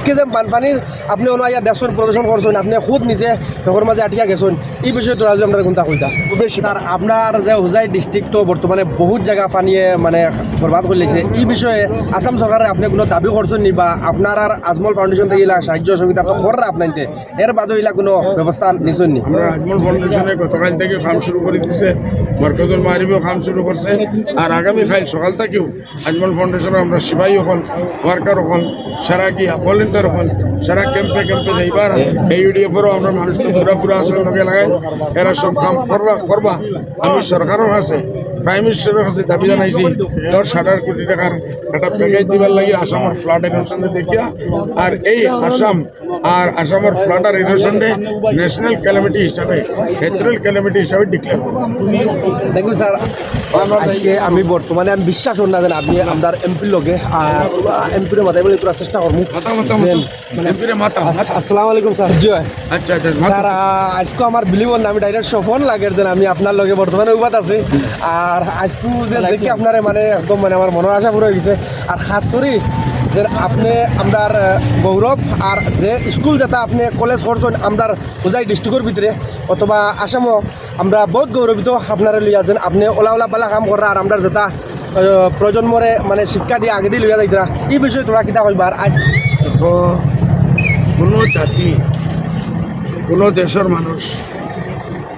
আজকে যে বানপানির আপনি ওনাইয়া দেখছেন প্রদর্শন করছেন আপনি খুদ নিজে চোখের মাঝে আটকিয়া গেছেন এই বিষয়ে তোরা আপনার কোনটা কইতা বেশি স্যার আপনার যে হুজাই ডিস্ট্রিক্ট তো বর্তমানে বহুত জায়গা পানিয়ে মানে বরবাদ করে লেছে এই বিষয়ে আসাম সরকারে আপনি কোনো দাবি করছেন নি বা আপনার আর আজমল ফাউন্ডেশন থেকে ইলা সাহায্য সহযোগিতা তো করার আপনাইতে এর বাদেও ইলা কোনো ব্যবস্থা নিছেন নি? আমরা আজমল ফাউন্ডেশনে গতকাল থেকে কাম শুরু করে দিচ্ছে, মরকজুল মাহরিবও কাম শুরু করছে, আর আগামীকাল সকাল থেকেও আজমল ফাউন্ডেশনের আমরা সিপাহী হল ওয়ার্কার হল সারা গিয়া ভলেন্টিয়ার হল সারা ক্যাম্পে ক্যাম্পে যাইবার আছে। এই ইউডিএফেরও আমরা মানুষকে পুরা আসলে লগে লাগাই এরা সব কাম করবা। আমি সরকারের কাছে প্রাইম মিনিস্টারের কাছে দাবি জানাইছি 10,000 কোটি টাকার একটা প্যাকেজ দিবার লাগে আসামের ফ্লাড ইরোশনে দেখিয়া, আর এই আসামের ফ্লাড আর ইরোশনে ন্যাশনাল ক্যালামিটি হিসাবে ন্যাচারাল ক্যালামিটি হিসাবে ডিক্লেয়ার করব। দেখুন স্যার আজকে আমি বর্তমানে আমি বিশ্বাস না যেন আপনি আপনার এমপির লগে এমপির মাথায় বলে তোরা চেষ্টা করবো। আসসালামু আলাইকুম স্যার। জি আচ্ছা স্যার আজকে আমার বিলিবন আমি ডাইরেক্ট সফল লাগে যেন আমি আপনার লগে বর্তমানে উপাত আছি, আর আজকে যে দেখি আপনার মানে একদম মানে আমার মনের আশা পুরো হয়ে গেছে। আর খাস করি যে আপনি আপনার গৌরব আর যে স্কুল যেটা আপনি কলেজ করছেন আপনার হুজাই ডিস্ট্রিক্টের ভিতরে অথবা আসামও আমরা বহুত গৌরবিত আপনার লইয়া যেন আপনি ওলা পালা কাম করা আর আমরা যেটা প্রজন্মরে মানে শিক্ষা দিয়ে আগে দিয়ে লইয়া যাইতরা এই বিষয়ে তোরা কিতা কইবা? আর আজ কোনো জাতি কোনো দেশের মানুষ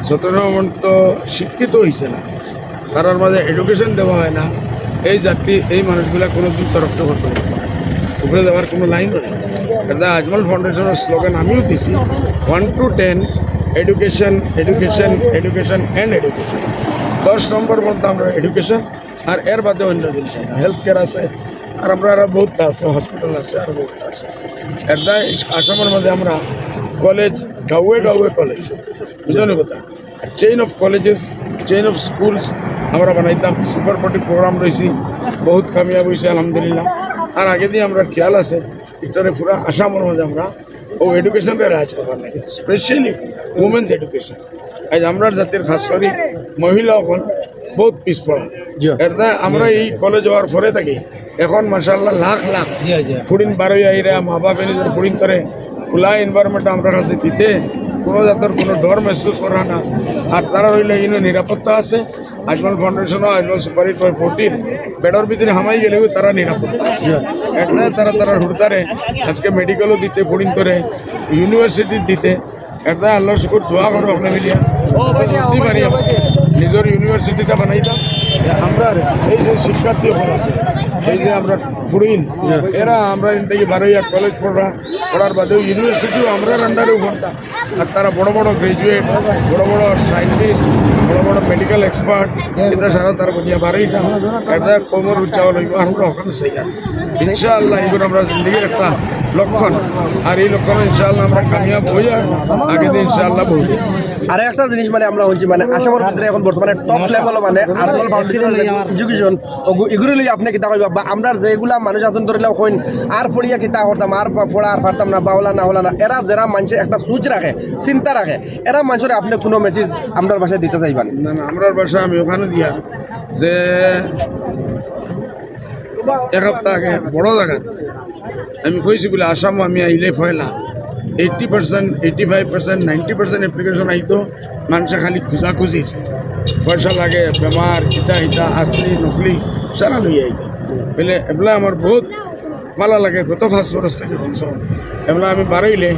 যত শিক্ষিত হয়েছে না, তার মাঝে এডুকেশন দেওয়া হয় না, এই জাতি এই মানুষগুলা কোনো দিন তরক্ত করতে পারে উপরে যাওয়ার কোনো লাইন নেই। এটা আজমল ফাউন্ডেশনের স্লোগান আমিও দিছি 1 to 10 education education education and education. 10 নম্বর মধ্যে আমরা এডুকেশন আর এর বাদে অন্য জিনিস হেলথ কেয়ার আছে, আর আমরা আরও বহুতটা আছে, হসপিটাল আছে, আরও বহুতটা আছে। এটা আসামের মধ্যে আমরা কলেজ গাঁৱে কলেজ বুঝলেন কথা, chain of colleges chain of schools আমরা বানাইতাম। সুপার পার্টি প্রোগ্রাম রয়েছি, বহুত কামিয়াব হয়েছে আলহামদুলিল্লাহ। আর আগে দিয়ে আমরা খেয়াল আছে ভিতরে পুরা আসামের মধ্যে আমরা এডুকেশনটা রাজ করবার লাগে, স্পেশালি উমেন্স এডুকেশন। আজ আমরা জাতির খাস করে মহিলা এখন বহুত পিছপড়া। এটা আমরা এই কলেজ হওয়ার পরে থাকি এখন মাশাআল্লাহ লাখ লাখ ফুরিন বারোই আইরা মা বাপ নিজের ফুরিন করে খোলা এনভায়রনমেন্ট আমরা কাছে দিতে কোনো জাতের কোনো ডর মেহসুস করা না। আর তারা রইলে ইনো নিরাপত্তা আছে। আজমল ফাউন্ডেশনও আজমল সুপারি 14 বেডর ভিতরে হামাই গেলেও তারা নিরাপত্তা আছে। একটা তারা হুড়তারে আজকে মেডিকেলও দিতে ফুরিন করে ইউনিভার্সিটি দিতে একটা আল্লাহ শুকুর দোয়া করো আপনার মিলিয়া দিতে পারি নিজের ইউনিভার্সিটিটা বানাইতাম। আমরা এই যে শিক্ষার্থী হল আছে এই যে আমরা ফুরিন এরা আমরা থেকে বারোইয়া কলেজ পড়ার বাদেও ইউনিভার্সিটিও আমরা আন্ডারেও পড়তাম। আর তারা বড় বড় গ্রাজুয়েট বড় বড় সায়েন্টিস্ট বড় বড় মেডিকেল এক্সপার্ট এটা সারা তারা বুঝিয়া বারোইতাম। এটা কোমর উচ্চাও লইব আমরা ওখানে সেই ইনশাআল্লাহ এগুলো আমরা জিন্দগির একটা লক্ষণ, আর এই লক্ষণ ইনশাআল্লাহ আমরা কামিয়াব হই আর আগে দিন ইনশাআল্লাহ বলছি। আর একটা জিনিস মানে আমরা হচ্ছি মানে আসামের ভিতরে এখন বর্তমানে টপ লেভেল মানে আজমল ফাউন্ডেশন এডুকেশন এগুলো লই আপনি কিতা কইবা বা আমরা যেগুলা মানুষ আছেন ধরিলেও কইন আর পড়িয়া কিতা করতাম আর পড়া আর পারতাম না বাওলা না হলা না এরা যারা মানুষে একটা সুচ রাখে চিন্তা রাখে এরা মানুষের আপনি কোনো মেসেজ আপনার ভাষায় দিতে চাইবেন? না আমরার ভাষা আমি ওখানে দিয়া যে এক সপ্তাহ আগে বড় জায়গা আমি কইছি বলে আসাম আমি আইলে ফয়লা 80%, 85%, 90% এপ্লিকেশন আইতো মানুষে খালি খুঁজির পয়সা লাগে বেমার ইটা আসলি নকলি সারা লই আইতো বলে এগুলা আমার বহুত ভালো লাগে। গত 5 বছর থেকে শুনছো এগুলা আমি বাড়াইলে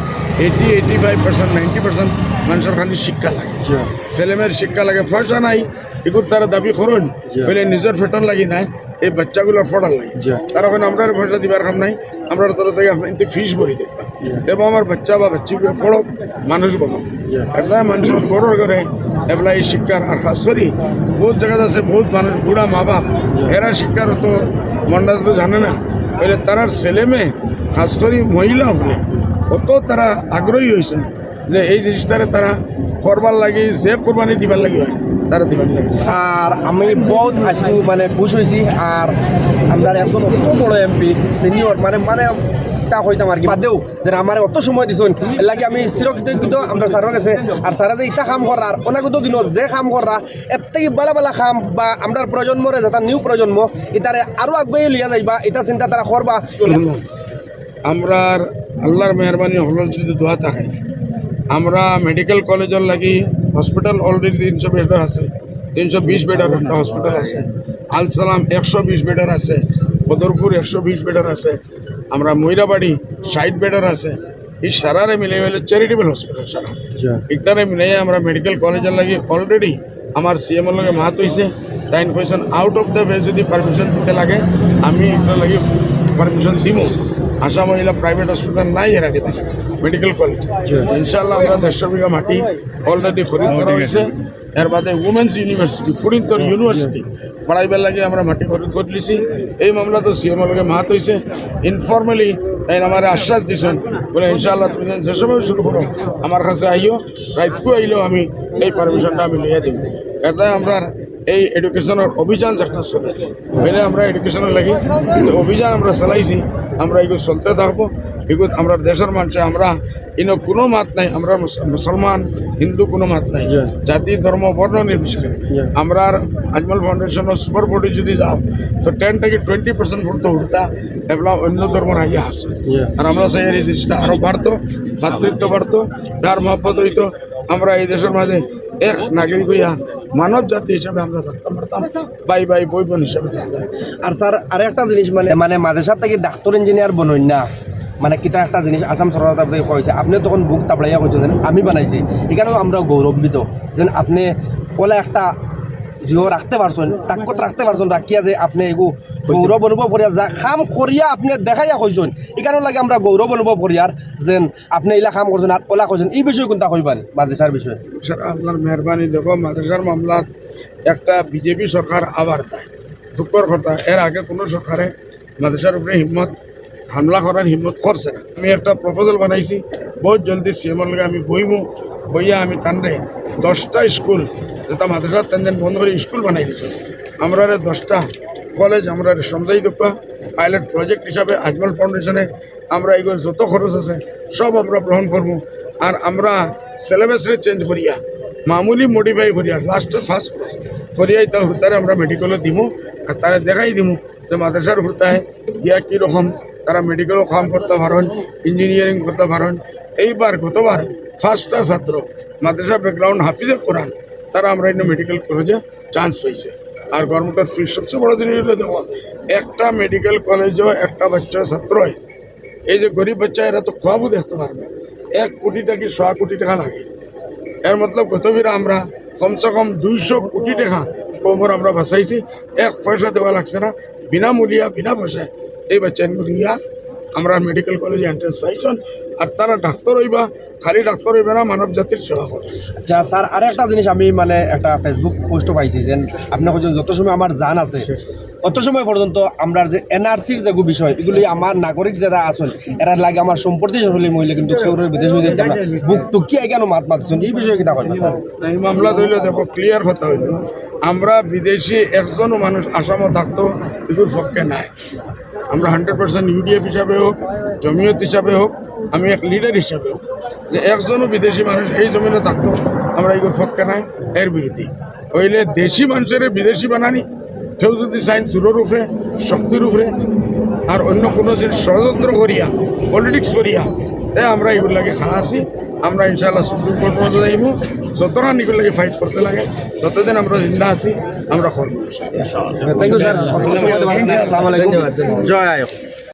80-85%, 90% মানুষের খালি শিক্ষা লাগে, ছেলেমেয়ের শিক্ষা লাগে, পয়সা নাই এগুলো তারা দাবি করুন বলে নিজের ফেটন লাগি নাই এই বাচ্চাগুলোর ফটার লাগে। তারা ওখানে আমরা পয়সা দিবার কাম নাই, আমরা তরফ থেকে আপনার ফিস ভরি দেখতাম এবং আমার বাচ্চা বা বাচ্চিগুলো পড়ো মানুষ বানো এটা মানুষের বড় করে এগুলা এই শিক্ষার। আর খাস করি বহুত জায়গা আছে বহুত মানুষ বুড়া মা বাপ এরা শিক্ষার অত মন্ডা তো জানে না বলে তারার ছেলে মেয়ে খাস করি মহিলা হলে অত তারা আগ্রহী হয়েছে যে এই জিনিসটারে তারা করবার লাগে যে কোরবানি দিবার লাগে তারা দিবার লাগে। আর আমি বহুত আজকে মানে খুশ হয়েছি। আর আপনার একজন অত বড় এমপি সিনিয়র মানে তা হইতাম আর কি বাদেও যে আমার অত সময় দিছেন এর লাগে আমি চিরকৃতজ্ঞ আমরা স্যারের কাছে। আর স্যারা যে ইটা কাম করার অনাগত দিন যে কাম করা এর থেকে বালা কাম বা আমরা প্রজন্মরে যেটা নিউ প্রজন্ম এটারে আরও আগুয়ে লিয়া যাইবা এটা চিন্তা তারা করবা। আমরা আল্লাহর মেহরবানি হল যদি দোয়া থাকে আমরা মেডিকেল কলেজের লাগি হসপিটাল অলরেডি 300 বেডের আছে, 320 বেডের একটা হসপিটাল আছে, আল সালাম 120 বেডের আছে, বদরপুর 120 বেডের আছে, আমরা ময়রাবাড়ি 60 বেডের আছে। এই সারারে মিলে মিলে চ্যারিটেবল হসপিটাল সারা এখানে মিলাই আমরা মেডিকেল কলেজের লাগি অলরেডি আমার সিএমওর লগে মাত হয়েছে। তাই information out of the way যদি পারমিশন দিতে লাগে আমি এগুলো লাগি পারমিশন দিব। আশা মহিলা প্রাইভেট হসপিটাল নাই এর আগে থেকে মেডিকেল কলেজ ইনশাল্লাহ আমরা 150 বিঘা মাটি অলরেডি খরিদ করা হয়েছে। এর বাদে উমেন্স ইউনিভার্সিটি ফরিদপুর ইউনিভার্সিটি পড়াইবার লাগে আমরা মাটি খরিদ করে লিছি। এই মামলা তো সিএমওর লগে মাত হয়েছে। ইনফর্মালি তাই আমার আশ্বাস দিয়েছেন বলে ইনশাআল্লাহ তুমি যে সময় শুরু করো আমার কাছে আইও, রাইতকু আইলেও আমি এই পারমিশনটা আমি লিয়ে দিব। এটা আমরা এই এডুকেশনের অভিযান যেটা চলে এলে আমরা এডুকেশনের লাগি যে অভিযান আমরা চালাইছি আমরা এগুলো চলতে থাকবো। এগুলো আমরা দেশের মানুষে আমরা ইনো কোনো মাত নাই, আমরা মুসলমান হিন্দু কোনো মাত নাই, জাতি ধর্ম বর্ণ নির্বিশেষে আমরা আজমল ফাউন্ডেশনের সুপার বোর্ডে যদি যাও তো 10 থেকে 20% ভোট তো উঠতা এগুলো অন্য ধর্মের আইয়া আসে। আর আমরা চাই এই জিনিসটা আরও বাড়তো, ভাতৃত্ব বাড়তো, তার মহব্বত হইতো, আমরা এই দেশের মাঝে এক নাগরিক হইয়া মানব জাতি হিসাবে আমরা থাকতাম পারতাম, বাই বাই বই বোন হিসাবে থাকতাম। আর স্যার আরেকটা জিনিস মানে মাদ্রাসার থেকে ডাক্তার ইঞ্জিনিয়ার বনই না মানে কিতা একটা জিনিস আসাম সরকার তরফ থেকে কইছে আপনি তখন বুক তাপড়াইয়া কইছেন যেন আমি বানাইছি এখানেও আমরা গৌরবিত যেন আপনি ওলা একটা জিও রাখতে পারছেন তাকত রাখতে পারছেন রাখিয়া যে আপনি এগু গৌরব অনুভব করিয়া যা কাম করিয়া আপনি দেখাইয়া কইছেন এখানেও লাগে আমরা গৌরব অনুভব করিয়ার যেন আপনি এলা কাম করছেন আর ওলা কইছেন এই বিষয়ে কোনটা কইবেন মাদ্রাসার বিষয়ে? স্যার আপনার মেহরবানি দেখো মাদ্রাসার মামলাত একটা বিজেপি সরকার আবার দেয় দুঃখর কথা। এর আগে কোনো সরকারে মাদ্রাসার উপরে হিম্মত হামলা করার হিম্মত করছে না। আমি একটা প্রপোজাল বানাইছি বহুত জলদি সিএমর লগে আমি বইয়া আমি টানলে 10টা স্কুল যেটা মাদ্রাসার টান বন্ধ করে স্কুল বানাই দিছে। আমরা 10টা কলেজ আমরা সমঝাই দোপা পাইলট প্রজেক্ট হিসাবে আজমল ফাউন্ডেশনে আমরা এগুলো যত খরচ আছে সব আমরা গ্রহণ করবো। আর আমরা সিলেবাসরে চেঞ্জ করিয়া মামুলি মডিফাই করিয়া লাস্টের ফার্স্ট ক্লাস করিয়াই তার হুতারে আমরা মেডিকেলও দিব আর তারা দেখাই দিব যে মাদ্রাসার হুতায় গিয়া কীরকম তারা মেডিকেলও কাম করতে পারেন, ইঞ্জিনিয়ারিং করতে পারেন। এইবার গতবার 5টা ছাত্র মাদ্রাসা ব্যাকগ্রাউন্ড হাফিজে কোরআন তারা আমরা এই মেডিকেল কলেজে চান্স পাইছে। আর গভর্নমেন্টের ফি সবচেয়ে বড় জিনিস হলো দেখো একটা মেডিকেল কলেজও একটা বাচ্চা ছাত্রই এই যে গরিব বাচ্চা এরা তো খাওয়াবো দেখতে পারবে 1 কোটি টাকা 100 কোটি টাকা লাগে। এর মতলব গতবিরা আমরা কমসে কম 200 কোটি টাকা কোমর আমরা বাঁচাইছি, 1 পয়সা দেওয়া লাগছে না, বিনামূল্যা বিনা পয়সায় এই বাচ্চা নিয়া আমরা মেডিকেল কলেজে এন্ট্রেন্স পাইছেন। আর তারা ডাক্তার হইবা খালি ডাক্তার হইবে না মানব জাতির সেবা করবে। আচ্ছা স্যার আর একটা জিনিস আমি মানে একটা ফেসবুক পোস্টও পাইছি যে আপনি বলছেন যত সময় আমার জান আছে তত সময় পর্যন্ত আমরা যে এনআরসির যেগুলো বিষয় এগুলি আমার নাগরিক যারা আছেন এরা লাগে আমার সম্পত্তি সকলে মহিলা কিন্তু কেউ বিদেশ হয়ে যেতে বুক টুকিয়ে কেন মাতছেন এই বিষয়ে কিনা করেন স্যার? এই মামলা ধরলে দেখো ক্লিয়ার কথা হইল আমরা বিদেশি একজনও মানুষ আসামও থাকতো এগুলোর পক্ষে নাই। আমরা 100% ইউডিএফ হিসাবে হোক জমিয়ত হিসাবে হোক আমি এক লিডার হিসাবে হোক যে একজনও বিদেশি মানুষ এই জমিনে থাকতো আমরা এগুলোর পক্ষে নাই, এর বিরোধী হইলে দেশি মানুষের বিদেশি বানানি কেউ যদি চাইন চুরের উপরে শক্তির উপরে আর অন্য কোনো ষড়যন্ত্র করিয়া পলিটিক্স করিয়া আমরা এগুলো লাগে খানা আছি। আমরা ইনশাআল্লাহ সুপ্রিম কোর্ট পর্যন্ত যাইব যতক্ষণ এগুলো লাগে ফাইট করতে লাগে ততদিন আমরা জিন্দা আছি আমরা করবো। Thank you sir. জয় আয়ক।